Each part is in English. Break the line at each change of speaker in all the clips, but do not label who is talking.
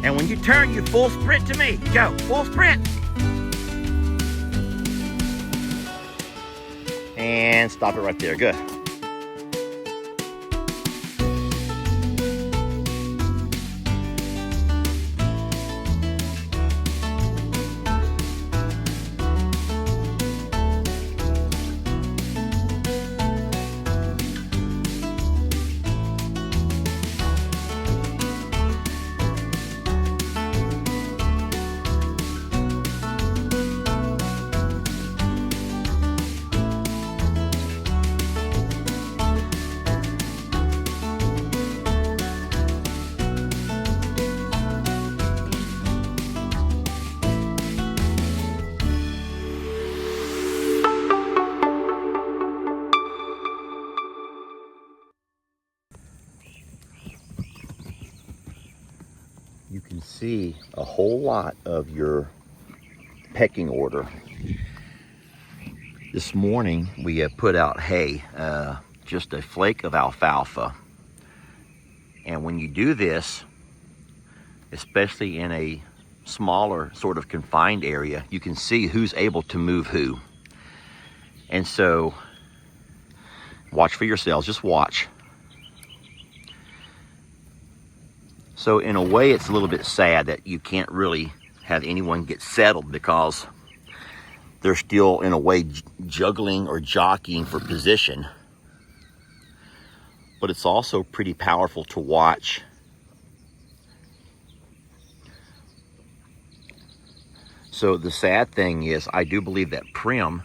And when you turn, you full sprint to me. Go, full sprint. And stop it right there, good. You can see a whole lot of your pecking order. This morning we have put out hay, just a flake of alfalfa. And when you do this, especially in a smaller sort of confined area, you can see who's able to move who. And so watch for yourselves, just watch. So in a way, it's a little bit sad that you can't really have anyone get settled because they're still, in a way, juggling or jockeying for position. But it's also pretty powerful to watch. So the sad thing is, I do believe that Prim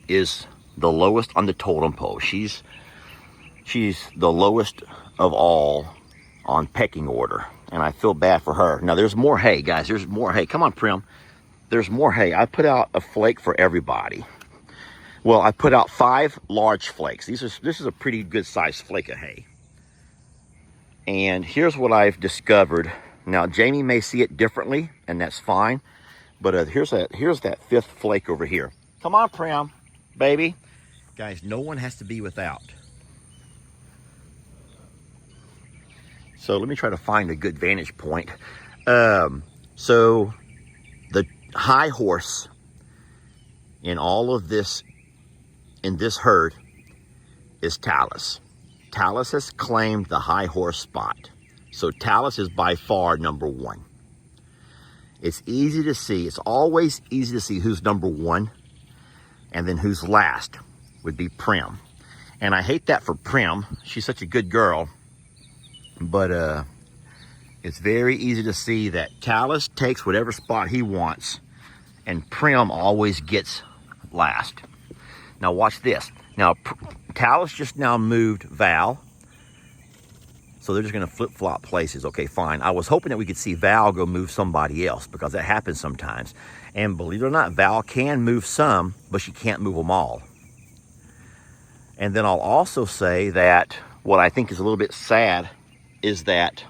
is the lowest on the totem pole. She's the lowest of all on pecking order. And I feel bad for her. Now there's more hay, guys. There's more hay. Come on, Prim. There's more hay. I put out a flake for everybody. Well, I put out 5 large flakes. This is a pretty good sized flake of hay. And here's what I've discovered. Now Jamie may see it differently, and that's fine. But here's that 5th flake over here. Come on, Prim, baby. Guys, no one has to be without. So let me try to find a good vantage point. So the high horse in all of this, in this herd, is Talus. Talus has claimed the high horse spot. So Talus is by far number 1. It's easy to see. It's always easy to see who's number 1 and then who's last would be Prim. And I hate that for Prim. She's such a good girl. But it's very easy to see that Talus takes whatever spot he wants and Prim always gets last. Now watch this. Now Talus just now moved Val. So they're just gonna flip-flop places. Okay, fine. I was hoping that we could see Val go move somebody else because that happens sometimes. And believe it or not, Val can move some, but she can't move them all. And then I'll also say that what I think is a little bit sad is that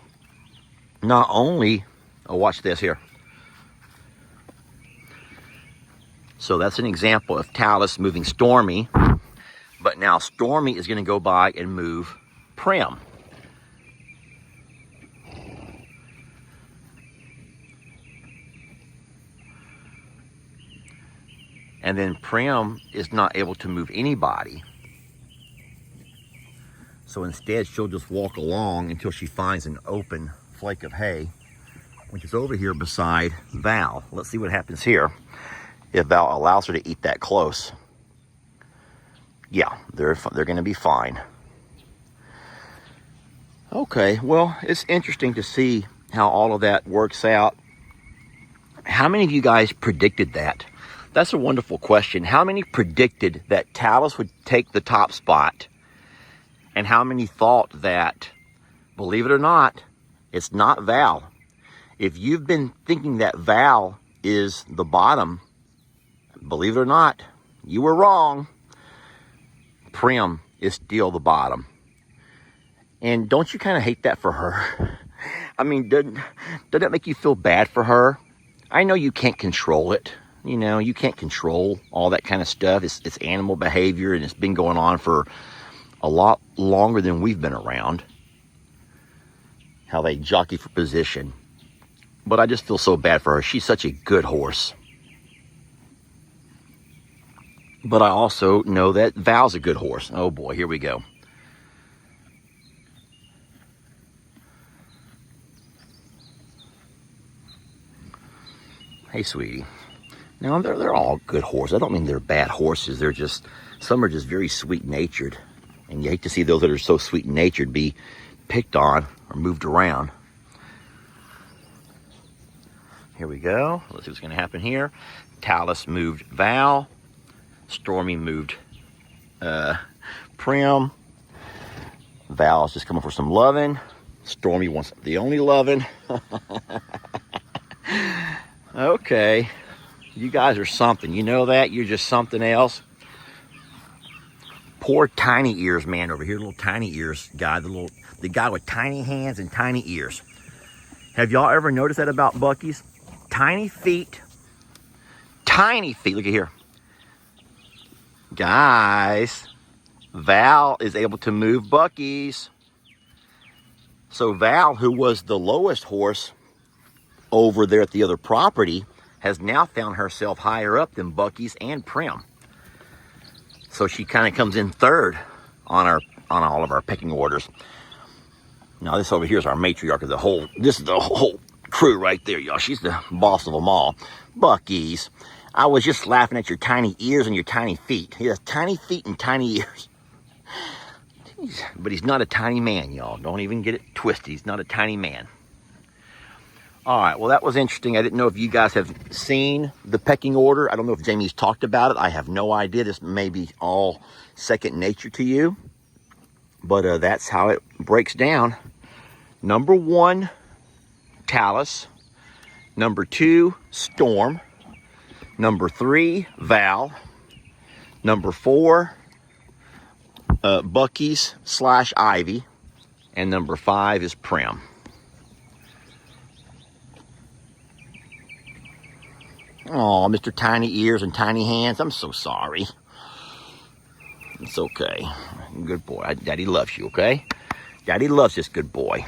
not only, oh, watch this here. So that's an example of Talus moving Stormy, but now Stormy is going to go by and move Prim. And then Prim is not able to move anybody. So instead, she'll just walk along until she finds an open flake of hay, which is over here beside Val. Let's see what happens here if Val allows her to eat that close. Yeah, they're going to be fine. Okay, well, it's interesting to see how all of that works out. How many of you guys predicted that? That's a wonderful question. How many predicted that Talus would take the top spot? And how many thought that, believe it or not, it's not Val? If you've been thinking that Val is the bottom, believe it or not, you were wrong. Prim is still the bottom. And don't you kind of hate that for her? I mean, doesn't that make you feel bad for her? I know you can't control it. You know, you can't control all that kind of stuff. It's animal behavior, and it's been going on for a lot longer than we've been around. How they jockey for position. But I just feel so bad for her. She's such a good horse. But I also know that Val's a good horse. Oh boy, here we go. Hey, sweetie. Now, they're all good horses. I don't mean they're bad horses. They're just, some are just very sweet-natured. And you hate to see those that are so sweet-natured be picked on or moved around. Here we go. Let's see what's going to happen here. Talus moved Val. Stormy moved Prim. Val's just coming for some loving. Stormy wants the only loving. Okay. You guys are something. You know that? You're just something else. Poor tiny ears man over here. Little tiny ears guy. The guy with tiny hands and tiny ears. Have y'all ever noticed that about Bucky's? Tiny feet. Tiny feet. Look at here. Guys, Val is able to move Bucky's. So Val, who was the lowest horse over there at the other property, has now found herself higher up than Bucky's and Prim. So she kind of comes in third on all of our pecking orders. Now this over here is our matriarch of the whole, this is the whole crew right there, y'all. She's the boss of them all. Bucky's, I was just laughing at your tiny ears and your tiny feet. He has tiny feet and tiny ears. Jeez. But he's not a tiny man, y'all. Don't even get it twisted. He's not a tiny man. All right, well, that was interesting. I didn't know if you guys have seen the pecking order. I don't know if Jamie's talked about it. I have no idea. This may be all second nature to you. But that's how it breaks down. Number 1, Talus. Number 2, Storm. Number 3, Val. Number 4, Bucky's / Ivy. And number 5 is Prim. Oh, Mr. Tiny Ears and Tiny Hands, I'm so sorry. It's okay. Good boy. Daddy loves you, okay? Daddy loves this good boy.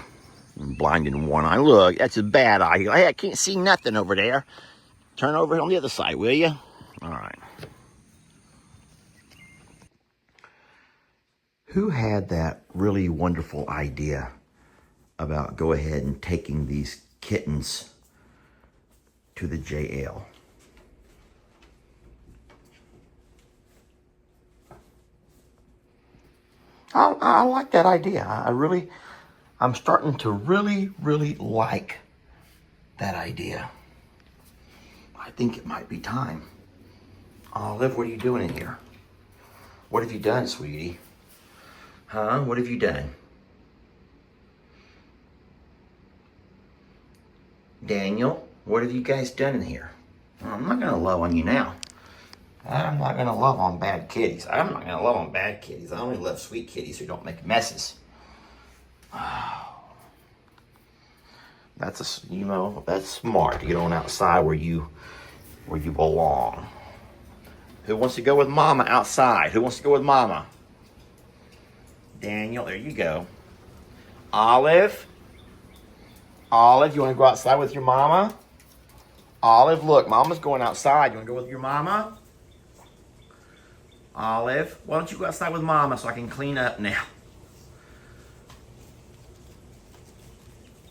I'm blind in one eye. Look, that's a bad eye. Hey, I can't see nothing over there. Turn over on the other side, will you? All right. Who had that really wonderful idea about go ahead and taking these kittens to the jail? I like that idea. I'm starting to really like that idea. I think it might be time. Olive, what are you doing in here? What have you done, sweetie? Huh? What have you done? Daniel, what have you guys done in here? I'm not gonna love on you now. I'm not going to love on bad kitties. I'm not going to love on bad kitties. I only love sweet kitties who don't make messes. That's that's smart to get on outside where you belong. Who wants to go with Mama outside? Who wants to go with Mama? Daniel, there you go. Olive, you want to go outside with your Mama? Olive, look, Mama's going outside. You want to go with your Mama? Olive, why don't you go outside with Mama so I can clean up now?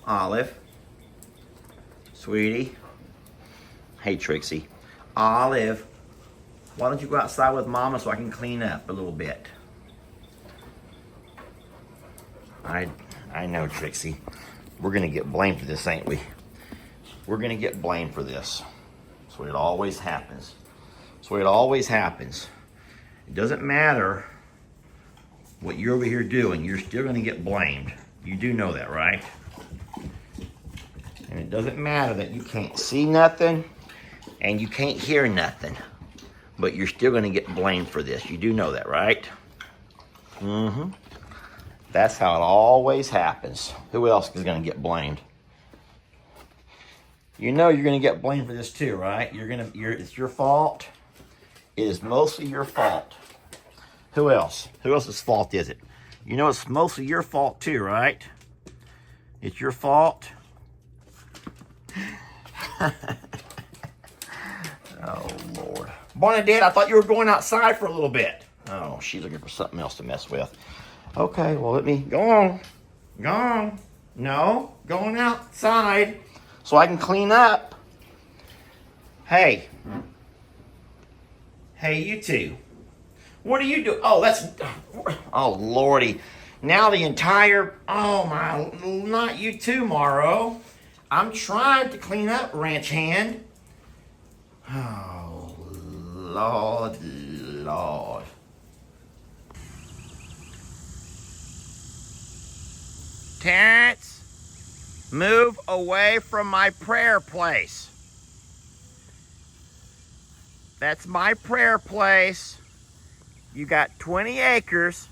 Olive, sweetie. Hey, Trixie. Olive, why don't you go outside with Mama so I can clean up a little bit? I know, Trixie. We're going to get blamed for this, ain't we? We're going to get blamed for this. That's what it always happens. That's what it always happens. It doesn't matter what you're over here doing. You're still going to get blamed. You do know that, right? And it doesn't matter that you can't see nothing and you can't hear nothing. But you're still going to get blamed for this. You do know that, right? Mm-hmm. That's how it always happens. Who else is going to get blamed? You know you're going to get blamed for this too, right? It's your fault. It is mostly your fault. Who else? Who else's fault is it? You know it's mostly your fault too, right? It's your fault. Oh, Lord. Bernadette, I thought you were going outside for a little bit. Oh, she's looking for something else to mess with. Okay, well, let me... Go on. Go on. No, going outside so I can clean up. Hey. Hey, you two. What do you do? Oh, that's... Oh, Lordy. Now the entire... Oh, my... Not you too, Morrow. I'm trying to clean up, Ranch Hand. Oh, Lord, Lord. Terrance, move away from my prayer place. That's my prayer place. You got 20 acres.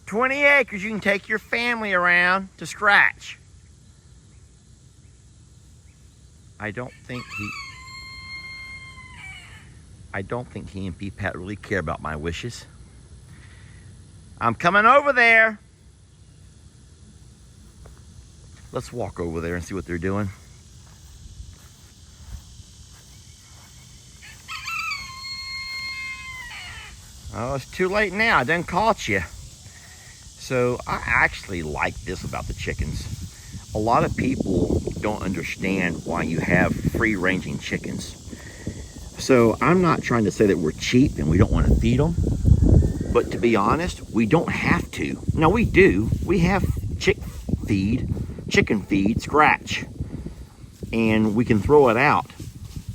20 acres you can take your family around to scratch. I don't think he and P-Pat really care about my wishes. I'm coming over there. Let's walk over there and see what they're doing. Oh, it's too late now. I done caught you. So I actually like this about the chickens. A lot of people don't understand why you have free-ranging chickens. So I'm not trying to say that we're cheap and we don't want to feed them. But to be honest, we don't have to. No, we do. We have chicken feed, scratch. And we can throw it out.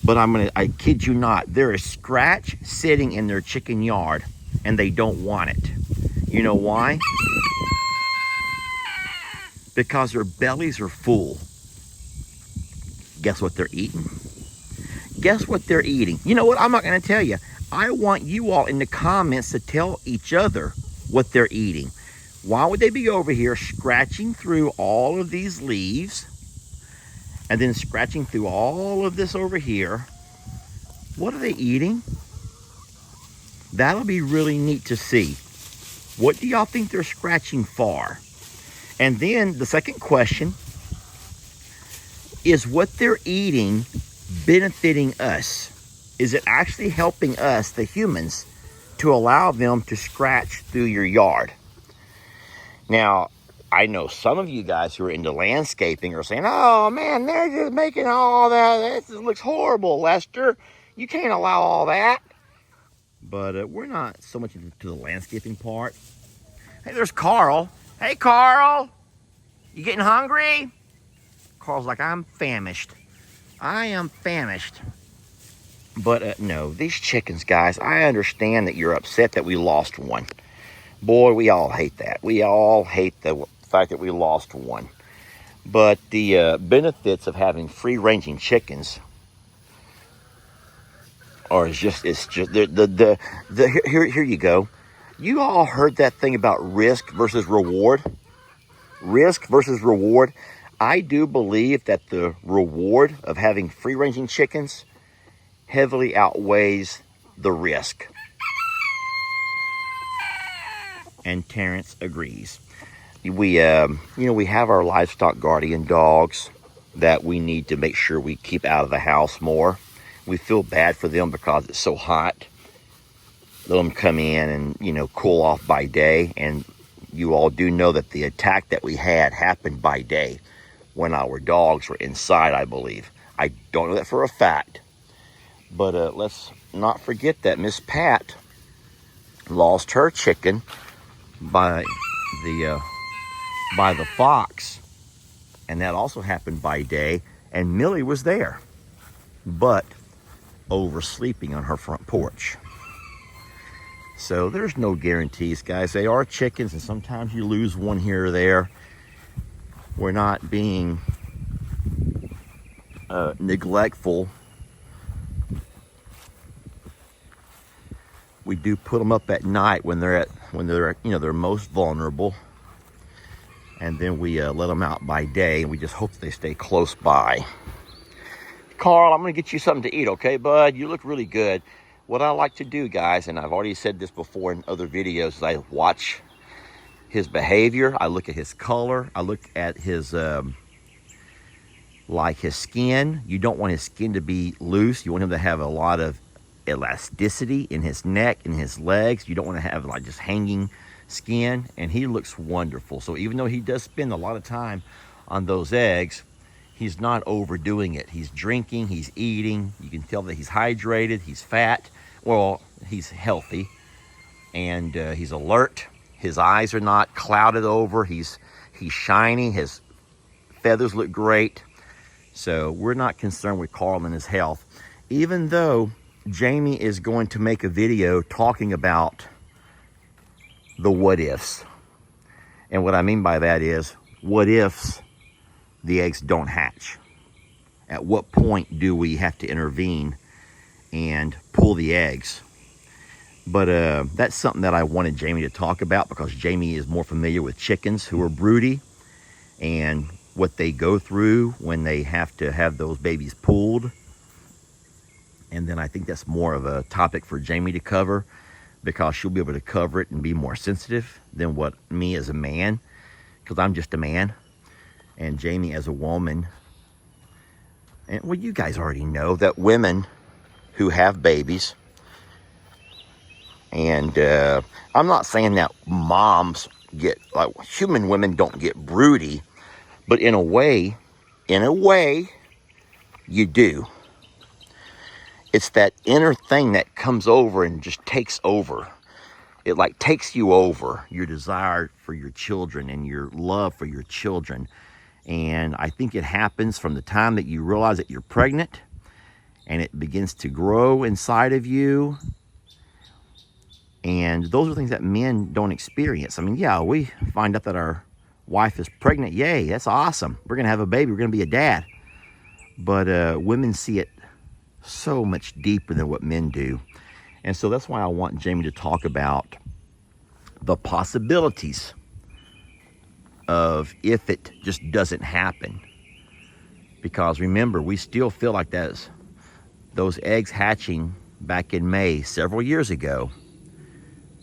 But I kid you not, there is scratch sitting in their chicken yard and they don't want it. You know why? Because their bellies are full. Guess what they're eating? Guess what they're eating? You know what? I'm not going to tell you. I want you all in the comments to tell each other what they're eating. Why would they be over here scratching through all of these leaves and then scratching through all of this over here? What are they eating? That'll be really neat to see. What do y'all think they're scratching for? And then the second question is, what they're eating benefiting us? Is it actually helping us, the humans, to allow them to scratch through your yard? Now, I know some of you guys who are into landscaping are saying, oh man, they're just making all that. This looks horrible, Lester. You can't allow all that. But we're not so much into the landscaping part. Hey, there's Carl. Hey, Carl. You getting hungry? Carl's like, I'm famished. I am famished. But no, these chickens, guys, I understand that you're upset that we lost one. Boy, we all hate that. We all hate the fact that we lost one. But the benefits of having free-ranging chickens are here you go. You all heard that thing about risk versus reward? Risk versus reward. I do believe that the reward of having free-ranging chickens heavily outweighs the risk. And Terrance agrees. We have our livestock guardian dogs that we need to make sure we keep out of the house more. We feel bad for them because it's so hot. Let them come in and, cool off by day. And you all do know that the attack that we had happened by day when our dogs were inside, I believe. I don't know that for a fact. But let's not forget that Miss Pat lost her chicken by the fox. And that also happened by day. And Millie was there, but oversleeping on her front porch. So there's no guarantees, guys. They are chickens, and sometimes you lose one here or there. We're not being neglectful. We do put them up at night when they're they're most vulnerable, and then we let them out by day, and we just hope they stay close by. Carl, I'm gonna get you something to eat, okay, bud? You look really good. What I like to do, guys, and I've already said this before in other videos, is I watch his behavior. I look at his color. I look at his like his skin. You don't want his skin to be loose. You want him to have a lot of elasticity in his neck and his legs. You don't want to have like just hanging skin, and he looks wonderful. So even though he does spend a lot of time on those eggs, he's not overdoing it. He's drinking, he's eating. You can tell that he's hydrated, he's fat. Well, he's healthy, and he's alert. His eyes are not clouded over. He's shiny. His feathers look great. So we're not concerned with Carl and his health, even though Jamie is going to make a video talking about the what ifs. And what I mean by that is, what ifs the eggs don't hatch? At what point do we have to intervene and pull the eggs? But that's something that I wanted Jamie to talk about, because Jamie is more familiar with chickens who are broody and what they go through when they have to have those babies pulled. And then I think that's more of a topic for Jamie to cover, because she'll be able to cover it and be more sensitive than what me as a man, because I'm just a man, and Jamie as a woman. And well, you guys already know that women who have babies, and I'm not saying that moms get, like, human women don't get broody, but in a way, you do. It's that inner thing that comes over and just takes over. It like takes you over, your desire for your children and your love for your children. And I think it happens from the time that you realize that you're pregnant, and it begins to grow inside of you. And those are things that men don't experience. I mean, yeah, we find out that our wife is pregnant. Yay, that's awesome. We're going to have a baby. We're going to be a dad. But women see it so much deeper than what men do. And so that's why I want Jamie to talk about the possibilities of if it just doesn't happen. Because remember, we still feel like those eggs hatching back in May several years ago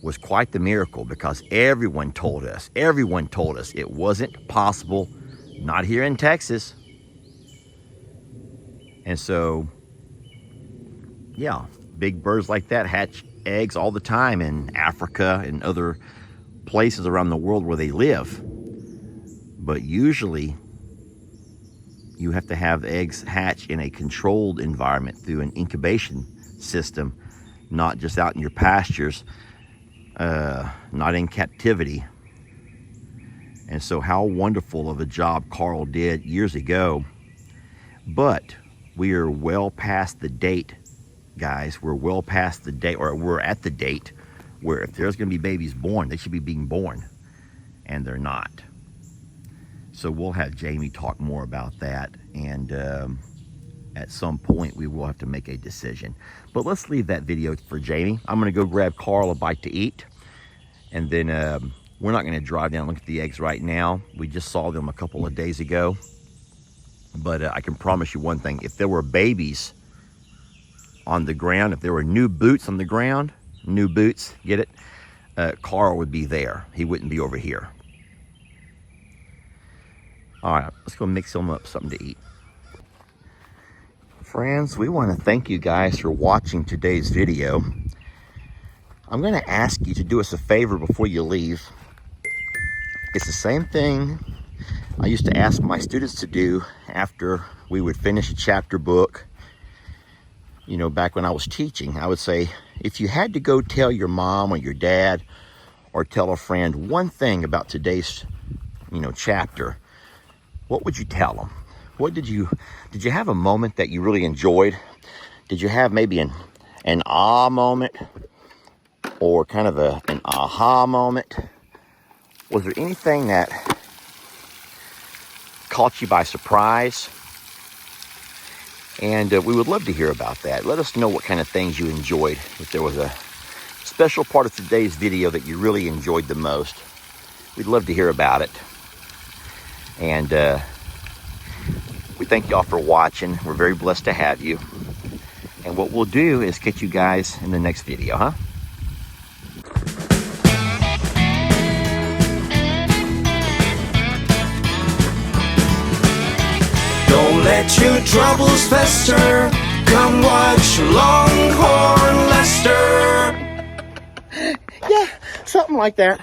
was quite the miracle, because everyone told us it wasn't possible, not here in Texas. And so, yeah, big birds like that hatch eggs all the time in Africa and other places around the world where they live. But usually you have to have eggs hatch in a controlled environment through an incubation system, not just out in your pastures, not in captivity. And so how wonderful of a job Carl did years ago. But we are well past the date, guys. We're well past the date, or we're at the date where if there's going to be babies born, they should be being born, and they're not. So we'll have Jamie talk more about that, and at some point we will have to make a decision. But let's leave that video for Jamie. I'm going to go grab Carl a bite to eat, and then we're not going to drive down and look at the eggs right now. We just saw them a couple of days ago. But I can promise you one thing. If there were babies on the ground, if there were new boots on the ground, new boots, get it? Carl would be there. He wouldn't be over here. All right, let's go mix them up something to eat. Friends, we want to thank you guys for watching today's video. I'm going to ask you to do us a favor before you leave. It's the same thing I used to ask my students to do after we would finish a chapter book. You know, back when I was teaching, I would say, if you had to go tell your mom or your dad or tell a friend one thing about today's, chapter, what would you tell them? What did you have a moment that you really enjoyed? Did you have maybe an ah moment, or kind of an aha moment? Was there anything that caught you by surprise? And we would love to hear about that. Let us know what kind of things you enjoyed. If there was a special part of today's video that you really enjoyed the most, we'd love to hear about it. And we thank y'all for watching. We're very blessed to have you. And what we'll do is catch you guys in the next video, huh?
Don't let let your troubles fester. Come watch Longhorn Lester.
Yeah, something like that.